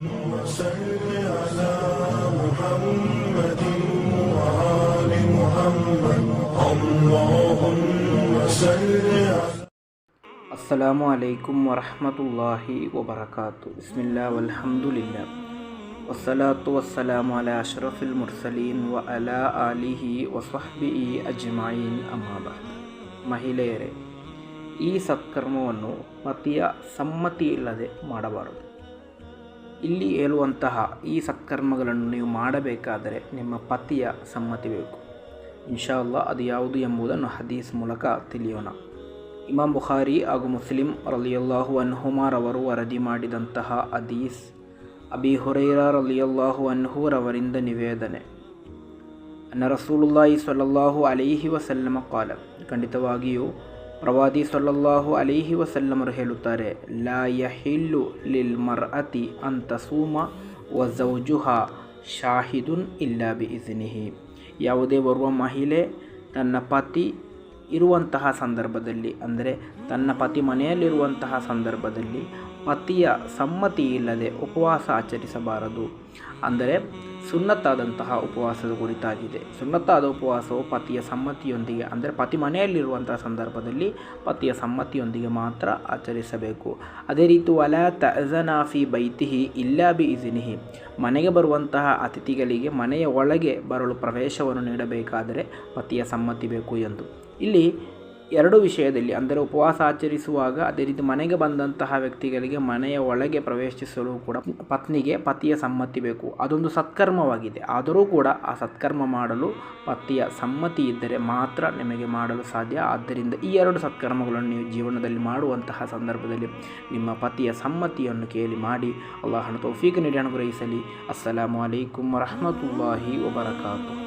وصل على محمد وآل محمد اللهم صل على ಅಸ್ಸಲಾಮು ಅಲೈಕುಂ ವರಹಮತುಲ್ಲಾಹಿ ವಬರಕಾತು. ಬಿಸ್ಮಿಲ್ಲಾ ವಲ್ಹಮ್ದುಲಿಲ್ಲಾ ವಸ್ಸಲಾತು ವಸ್ಸಲಾಮು ಅಲಾ ಅಶ್ರಫಿಲ್ ಮುರ್ಸಲೀನ್ ವ ಅಲಾ ಆಲಿಹಿ ವಸ್ವಹ್ಬಿಹಿ ಅಜ್ಮഈನ್ ಅಮ್ಮಾ ಬಅದ್. ಮಹಿಳೆಯರೇ, ಈ ಸತ್ಕರ್ಮವನ್ನು ಪತಿಯ ಸಮ್ಮತಿ ಇಲ್ಲದೆ ಮಾಡಬಾರದು. ಇಲ್ಲಿ ಹೇಳುವಂತಹ ಈ ಸತ್ಕರ್ಮಗಳನ್ನು ನೀವು ಮಾಡಬೇಕಾದರೆ ನಿಮ್ಮ ಪತಿಯ ಸಮ್ಮತಿ ಬೇಕು. ಇನ್ಶಾ ಅಲ್ಲಾ ಅದು ಯಾವುದು ಎಂಬುದನ್ನು ಹದೀಸ್ ಮೂಲಕ ತಿಳಿಯೋಣ. ಇಮಾಮ್ ಬುಖಾರಿ ಹಾಗೂ ಮುಸ್ಲಿಂ ರಲಿಯಲ್ಲಾಹು ಅನ್ಹುಮಾರವರು ವರದಿ ಮಾಡಿದಂತಹ ಹದೀಸ್, ಅಬಿ ಹುರೈರಾ ರಲಿಯಲ್ಲಾಹು ಅನ್ಹುರವರಿಂದ ನಿವೇದನೆ. ಅನ್ನ ರಸೂಲುಲ್ಲಾಹಿ ಸ್ವಲ್ಲಲ್ಲಾಹು ಅಲೈಹಿ ವಸಲ್ಲಮ ಕಾಲ, ಖಂಡಿತವಾಗಿಯೂ ಪ್ರವಾದಿ ಸ್ವಲ್ಲಲ್ಲಾಹು ಅಲೈಹಿ ವಸಲ್ಲಮರು ಹೇಳುತ್ತಾರೆ, ಲಾ ಯಹಿಲ್ಲು ಲಿಲ್ ಮರ್ಅತಿ ಅನ್ ತಸೂಮ ವ ಝೌಜುಹಾ ಶಾಹಿದುನ್ ಇಲ್ಲಾ ಬಿ ಇಜ್ನಿಹಿ. ಯಾವುದೇ ಓರ್ವ ಮಹಿಳೆ ತನ್ನ ಪತಿ ಇರುವಂತಹ ಸಂದರ್ಭದಲ್ಲಿ, ಅಂದರೆ ತನ್ನ ಪತಿ ಮನೆಯಲ್ಲಿರುವಂತಹ ಸಂದರ್ಭದಲ್ಲಿ ಪತಿಯ ಸಮ್ಮತಿ ಇಲ್ಲದೆ ಉಪವಾಸ ಆಚರಿಸಬಾರದು. ಅಂದರೆ ಸುನ್ನತ್ತಾದಂತಹ ಉಪವಾಸದ ಕುರಿತಾಗಿದೆ. ಸುನ್ನತ್ತಾದ ಉಪವಾಸವು ಪತಿಯ ಸಮ್ಮತಿಯೊಂದಿಗೆ, ಅಂದರೆ ಪತಿ ಮನೆಯಲ್ಲಿರುವಂತಹ ಸಂದರ್ಭದಲ್ಲಿ ಪತಿಯ ಸಮ್ಮತಿಯೊಂದಿಗೆ ಮಾತ್ರ ಆಚರಿಸಬೇಕು. ಅದೇ ರೀತಿ ವಲಾ ತಅಜನಾ ಫಿ ಬೈತಿಹಿ ಇಲ್ಲಾ ಬಿ ಇಜ್ನಿಹಿ, ಮನೆಗೆ ಬರುವಂತಹ ಅತಿಥಿಗಳಿಗೆ ಮನೆಯ ಒಳಗೆ ಬರಲು ಪ್ರವೇಶವನ್ನು ನೀಡಬೇಕಾದರೆ ಪತಿಯ ಸಮ್ಮತಿ ಬೇಕು ಎಂದು. ಇಲ್ಲಿ ಎರಡು ವಿಷಯದಲ್ಲಿ, ಅಂದರೆ ಉಪವಾಸ ಆಚರಿಸುವಾಗ, ಅದೇ ರೀತಿ ಮನೆಗೆ ಬಂದಂತಹ ವ್ಯಕ್ತಿಗಳಿಗೆ ಮನೆಯ ಒಳಗೆ ಪ್ರವೇಶಿಸಲು ಕೂಡ ಪತ್ನಿಗೆ ಪತಿಯ ಸಮ್ಮತಿ ಬೇಕು. ಅದೊಂದು ಸತ್ಕರ್ಮವಾಗಿದೆ. ಆದರೂ ಕೂಡ ಆ ಸತ್ಕರ್ಮ ಮಾಡಲು ಪತಿಯ ಸಮ್ಮತಿ ಇದ್ದರೆ ಮಾತ್ರ ನಿಮಗೆ ಮಾಡಲು ಸಾಧ್ಯ. ಆದ್ದರಿಂದ ಈ ಎರಡು ಸತ್ಕರ್ಮಗಳನ್ನು ನೀವು ಜೀವನದಲ್ಲಿ ಮಾಡುವಂತಹ ಸಂದರ್ಭದಲ್ಲಿ ನಿಮ್ಮ ಪತಿಯ ಸಮ್ಮತಿಯನ್ನು ಕೇಳಿ ಮಾಡಿ. ಅಲ್ಲಾಹನ ತೌಫೀಕ್ ನೀಡಿ ಅನುಗ್ರಹಿಸಲಿ. ಅಸ್ಸಲಾಮು ಅಲೈಕುಂ ವರಹಮತುಲ್ಲಾಹಿ ವಬರಕಾತು.